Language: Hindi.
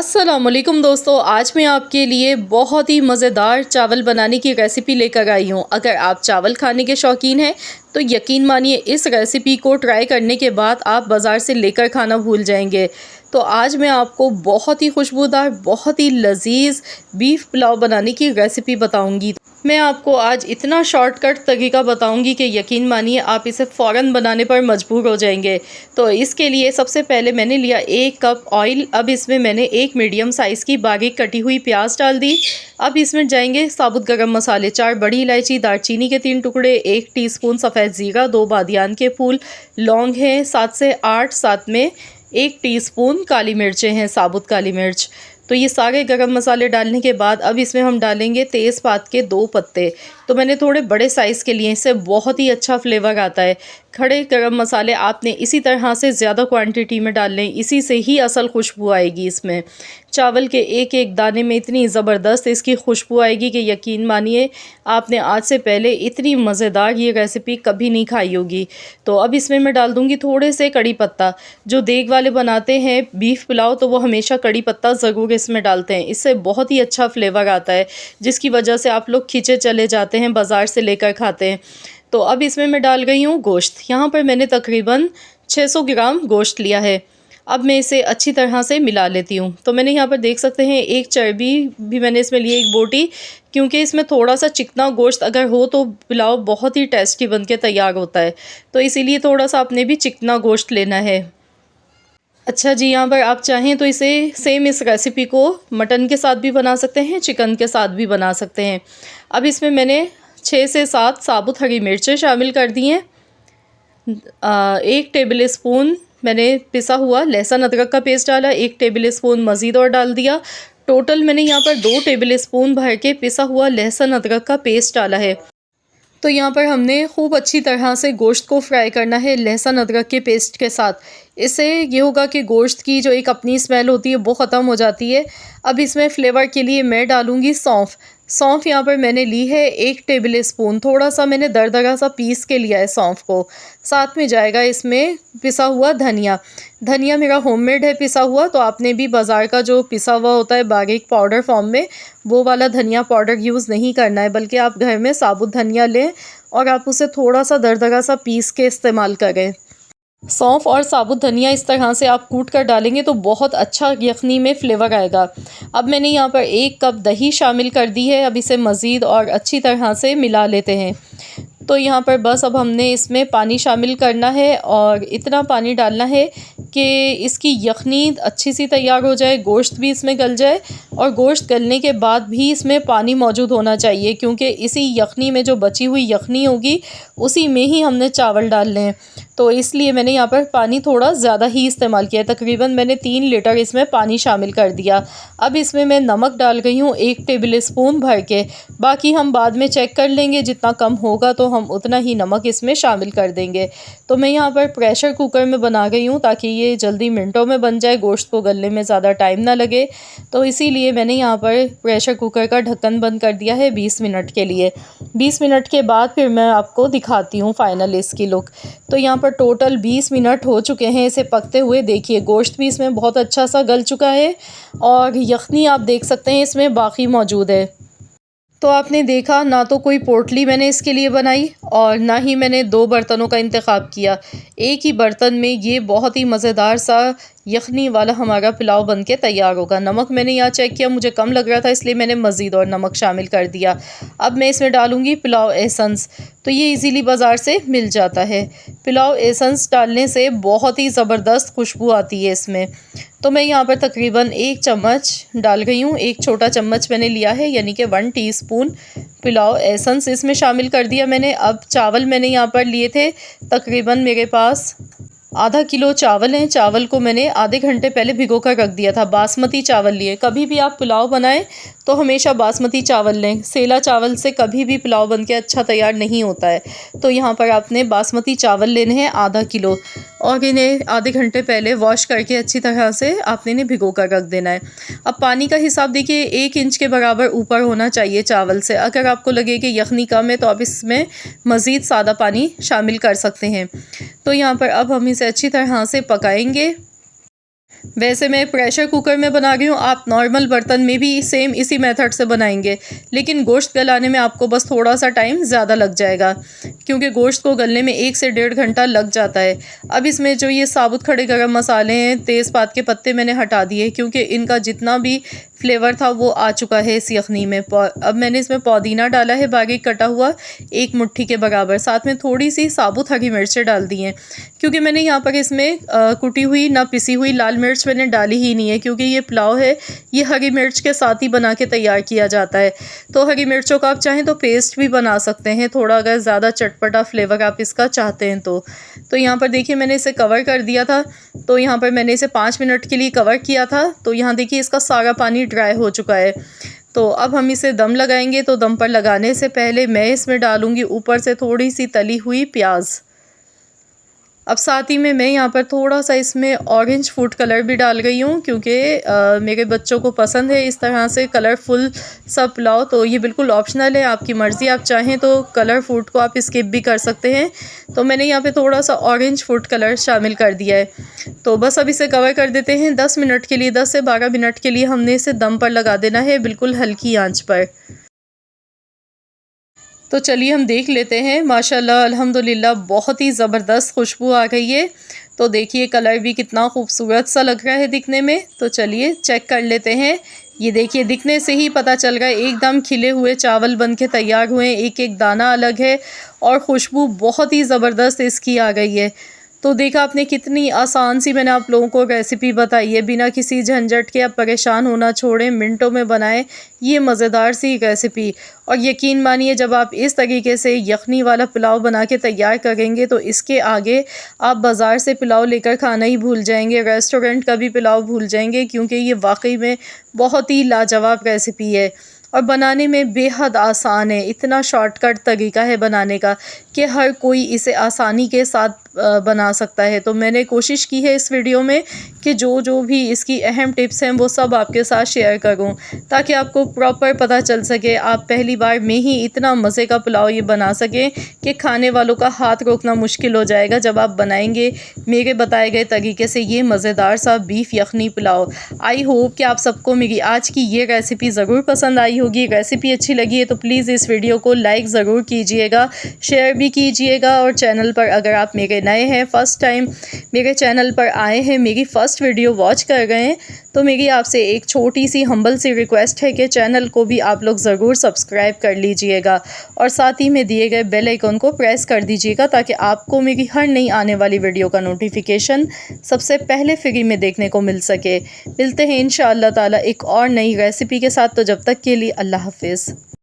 अस्सलामुअलैकुम दोस्तों, आज मैं आपके लिए बहुत ही मज़ेदार चावल बनाने की रेसिपी लेकर आई हूँ। अगर आप चावल खाने के शौकीन हैं तो यकीन मानिए इस रेसिपी को ट्राई करने के बाद आप बाज़ार से लेकर खाना भूल जाएंगे। तो आज मैं आपको बहुत ही खुशबूदार, बहुत ही लजीज बीफ पुलाव बनाने की रेसिपी बताऊँगी। मैं आपको आज इतना शॉर्टकट तरीका बताऊंगी कि यकीन मानिए आप इसे फ़ौरन बनाने पर मजबूर हो जाएंगे। तो इसके लिए सबसे पहले मैंने लिया 1 कप ऑयल। अब इसमें मैंने 1 मीडियम साइज़ की बारीक कटी हुई प्याज डाल दी। अब इसमें जाएंगे साबुत गरम मसाले, 4 बड़ी इलायची, दालचीनी के 3 टुकड़े, 1 टीस्पून सफ़ेद ज़ीरा, 2 बादियान के फूल, लौंग हैं 7 से 8, साथ में 1 टीस्पून काली मिर्चें हैं, साबुत काली मिर्च। तो ये सारे गरम मसाले डालने के बाद अब इसमें हम डालेंगे तेज़पात के 2 पत्ते। तो मैंने थोड़े बड़े साइज़ के लिए, इससे बहुत ही अच्छा फ्लेवर आता है। खड़े गरम मसाले आपने इसी तरह से ज़्यादा क्वांटिटी में डालने, इसी से ही असल खुशबू आएगी इसमें। चावल के एक एक दाने में इतनी ज़बरदस्त इसकी खुशबू आएगी कि यकीन मानिए आपने आज से पहले इतनी मज़ेदार ये रेसिपी कभी नहीं खाई होगी। तो अब इसमें मैं डाल दूँगी थोड़े से कड़ी पत्ता। जो देग वाले बनाते हैं बीफ पुलाव तो वो हमेशा कड़ी पत्ता ज़रूर इसमें डालते हैं, इससे बहुत ही अच्छा फ्लेवर आता है, जिसकी वजह से आप लोग खींचे चले जाते हैं, बाज़ार से लेकर खाते हैं। तो अब इसमें मैं डाल गई हूँ गोश्त। यहाँ पर मैंने तकरीबन 600 ग्राम गोश्त लिया है। अब मैं इसे अच्छी तरह से मिला लेती हूँ। तो मैंने यहाँ पर देख सकते हैं एक चर्बी भी मैंने इसमें ली है, 1 बोटी, क्योंकि इसमें थोड़ा सा चिकना गोश्त अगर हो तो पुलाव बहुत ही टेस्टी बन के तैयार होता है। तो इसीलिए थोड़ा सा आपने भी चिकना गोश्त लेना है। अच्छा जी, यहाँ पर आप चाहें तो इसे सेम इस रेसिपी को मटन के साथ भी बना सकते हैं, चिकन के साथ भी बना सकते हैं। अब इसमें मैंने 6 से 7 साबुत हरी मिर्चें शामिल कर दी हैं। 1 टेबल स्पून मैंने पिसा हुआ लहसुन अदरक का पेस्ट डाला, 1 टेबल स्पून मज़ीद और डाल दिया। टोटल मैंने यहाँ पर 2 टेबल स्पून भर के पिसा हुआ लहसुन अदरक का पेस्ट डाला है। तो यहाँ पर हमने खूब अच्छी तरह से गोश्त को फ्राई करना है लहसुन अदरक के पेस्ट के साथ। इससे ये होगा कि गोश्त की जो एक अपनी स्मेल होती है वो ख़त्म हो जाती है। अब इसमें फ्लेवर के लिए मैं डालूँगी सौंफ। सौंफ यहाँ पर मैंने ली है 1 टेबल स्पून, थोड़ा सा मैंने दरदरा सा पीस के लिया है सौंफ को। साथ में जाएगा इसमें पिसा हुआ धनिया। धनिया मेरा होममेड है पिसा हुआ, तो आपने भी बाज़ार का जो पिसा हुआ होता है बारीक पाउडर फॉर्म में, वो वाला धनिया पाउडर यूज़ नहीं करना है, बल्कि आप घर में साबुत धनिया लें और आप उसे थोड़ा सा दरदरा सा पीस के इस्तेमाल करें। सौंफ और साबुत धनिया इस तरह से आप कूट कर डालेंगे तो बहुत अच्छा यखनी में फ्लेवर आएगा। अब मैंने यहाँ पर 1 कप दही शामिल कर दी है। अब इसे मज़ीद और अच्छी तरह से मिला लेते हैं। तो यहाँ पर बस अब हमने इसमें पानी शामिल करना है और इतना पानी डालना है कि इसकी यखनी अच्छी सी तैयार हो जाए, गोश्त भी इसमें गल जाए। और गोश्त गलने के बाद भी इसमें पानी मौजूद होना चाहिए, क्योंकि इसी यखनी में जो बची हुई यखनी होगी उसी में ही हमने चावल डालने हैं। तो इसलिए मैंने यहाँ पर पानी थोड़ा ज़्यादा ही इस्तेमाल किया, तकरीबन मैंने 3 लीटर इसमें पानी शामिल कर दिया। अब इसमें मैं नमक डाल गई हूँ 1 टेबल स्पून भर के। बाकी हम बाद में चेक कर लेंगे, जितना कम होगा तो हम उतना ही नमक इसमें शामिल कर देंगे। तो मैं यहाँ पर प्रेशर कुकर में बना गई हूँ ताकि ये जल्दी मिनटों में बन जाए, गोश्त को गलने में ज़्यादा टाइम ना लगे। तो इसीलिए मैंने यहाँ पर प्रेशर कुकर का ढक्कन बंद कर दिया है 20 मिनट के लिए। 20 मिनट के बाद फिर मैं आपको दिखाती हूँ फ़ाइनल इसकी लुक। तो यहाँ पर टोटल 20 मिनट हो चुके हैं इसे पकते हुए। देखिए गोश्त भी इसमें बहुत अच्छा सा गल चुका है और यखनी आप देख सकते हैं इसमें बाकी मौजूद है। तो आपने देखा, ना तो कोई पोटली मैंने इसके लिए बनाई और ना ही मैंने 2 बर्तनों का इंतखाब किया। एक ही बर्तन में ये बहुत ही मज़ेदार सा यखनी वाला हमारा पुलाव बन के तैयार होगा। नमक मैंने यहाँ चेक किया, मुझे कम लग रहा था, इसलिए मैंने मज़ीद और नमक शामिल कर दिया। अब मैं इसमें डालूँगी पुलाव एसेंस। तो ये इजीली बाज़ार से मिल जाता है। पुलाव एसेंस डालने से बहुत ही ज़बरदस्त खुशबू आती है इसमें। तो मैं यहाँ पर तकरीबन 1 चम्मच डाल गई हूँ। 1 छोटा चम्मच मैंने लिया है, यानी कि 1 टीस्पून पुलाव एसेंस इसमें शामिल कर दिया मैंने। अब चावल मैंने यहाँ पर लिए थे, तकरीबन मेरे पास आधा किलो चावल हैं। चावल को मैंने आधे घंटे पहले भिगो कर रख दिया था। बासमती चावल लिए। कभी भी आप पुलाव बनाएं तो हमेशा बासमती चावल लें। सेला चावल से कभी भी पुलाव बन के अच्छा तैयार नहीं होता है। तो यहाँ पर आपने बासमती चावल लेने हैं आधा किलो और इन्हें आधे घंटे पहले वॉश करके अच्छी तरह से आपने इन्हें भिगो कर रख देना है। अब पानी का हिसाब देखिए, 1 इंच के बराबर ऊपर होना चाहिए चावल से। अगर आपको लगे कि यखनी कम है तो आप इसमें मज़ीद सादा पानी शामिल कर सकते हैं। तो यहाँ पर अब हम इसे अच्छी तरह से पकाएंगे। वैसे मैं प्रेशर कुकर में बना रही हूँ, आप नॉर्मल बर्तन में भी सेम इसी मेथड से बनाएंगे, लेकिन गोश्त गलाने में आपको बस थोड़ा सा टाइम ज़्यादा लग जाएगा, क्योंकि गोश्त को गलने में 1 से 1.5 घंटा लग जाता है। अब इसमें जो ये साबुत खड़े गरम मसाले हैं, तेज़पात के पत्ते मैंने हटा दिए, क्योंकि इनका जितना भी फ्लेवर था वो आ चुका है इस यखनी में। अब मैंने इसमें पुदीना डाला है बारीक कटा हुआ 1 मुट्ठी के बराबर, साथ में थोड़ी सी साबुत हरी मिर्चें डाल दी हैं, क्योंकि मैंने यहाँ पर इसमें कुटी हुई ना पिसी हुई लाल मिर्च मैंने डाली ही नहीं है, क्योंकि ये पुलाव है ये हरी मिर्च के साथ ही बना के तैयार किया जाता है। तो हरी मिर्चों का आप चाहें तो पेस्ट भी बना सकते हैं, थोड़ा अगर ज़्यादा चटपटा फ्लेवर आप इसका चाहते हैं तो यहाँ पर देखिए मैंने इसे कवर कर दिया था। तो यहाँ पर मैंने इसे 5 मिनट के लिए कवर किया था। तो यहाँ देखिए इसका सारा पानी ड्राई हो चुका है। तो अब हम इसे दम लगाएंगे। तो दम पर लगाने से पहले मैं इसमें डालूँगी ऊपर से थोड़ी सी तली हुई प्याज। अब साथ ही में मैं यहाँ पर थोड़ा सा इसमें ऑरेंज फूड कलर भी डाल रही हूँ, क्योंकि मेरे बच्चों को पसंद है इस तरह से कलरफुल सा पुलाव। तो ये बिल्कुल ऑप्शनल है, आपकी मर्ज़ी, आप चाहें तो कलर फूड को आप स्किप भी कर सकते हैं। तो मैंने यहाँ पे थोड़ा सा ऑरेंज फूड कलर शामिल कर दिया है। तो बस अब इसे कवर कर देते हैं 10 मिनट के लिए। 10 से 12 मिनट के लिए हमने इसे दम पर लगा देना है, बिल्कुल हल्की आँच पर। तो चलिए हम देख लेते हैं। माशाल्लाह अल्हम्दुलिल्लाह बहुत ही ज़बरदस्त खुशबू आ गई है। तो देखिए कलर भी कितना खूबसूरत सा लग रहा है दिखने में। तो चलिए चेक कर लेते हैं। ये देखिए दिखने से ही पता चल रहा है एकदम खिले हुए चावल बन के तैयार हुए हैं, एक एक दाना अलग है और खुशबू बहुत ही ज़बरदस्त इसकी आ गई है। तो देखा आपने कितनी आसान सी मैंने आप लोगों को रेसिपी बताई है, बिना किसी झंझट के आप परेशान होना छोड़ें, मिनटों में बनाएं ये मज़ेदार सी रेसिपी। और यकीन मानिए जब आप इस तरीके से यखनी वाला पुलाव बना के तैयार करेंगे तो इसके आगे आप बाज़ार से पुलाव लेकर खाना ही भूल जाएंगे, रेस्टोरेंट का भी पुलाव भूल जाएंगे, क्योंकि ये वाकई में बहुत ही लाजवाब रेसिपी है और बनाने में बेहद आसान है। इतना शॉर्टकट तरीका है बनाने का कि हर कोई इसे आसानी के साथ बना सकता है। तो मैंने कोशिश की है इस वीडियो में कि जो भी इसकी अहम टिप्स हैं वो सब आपके साथ शेयर करूं, ताकि आपको प्रॉपर पता चल सके, आप पहली बार में ही इतना मज़े का पुलाव ये बना सकें कि खाने वालों का हाथ रोकना मुश्किल हो जाएगा जब आप बनाएंगे मेरे बताए गए तरीके से ये मज़ेदार सा beef yakhni pulao. I hope कि आप सबको मेरी आज की ये रेसिपी ज़रूर पसंद आई होगी। रेसिपी अच्छी लगी है तो प्लीज़ इस वीडियो को लाइक ज़रूर कीजिएगा, शेयर भी कीजिएगा। और चैनल पर अगर आप मेरे नए हैं, फ़र्स्ट टाइम मेरे चैनल पर आए हैं, मेरी फ़र्स्ट वीडियो वॉच कर गए हैं, तो मेरी आपसे एक छोटी सी हम्बल सी रिक्वेस्ट है कि चैनल को भी आप लोग ज़रूर सब्सक्राइब कर लीजिएगा और साथ ही में दिए गए बेल आइकन को प्रेस कर दीजिएगा, ताकि आपको मेरी हर नई आने वाली वीडियो का नोटिफिकेशन सबसे पहले फ्री में देखने को मिल सके। मिलते हैं इंशाअल्लाह ताला एक और नई रेसिपी के साथ। तो जब तक के लिए अल्लाह हाफ़िज़।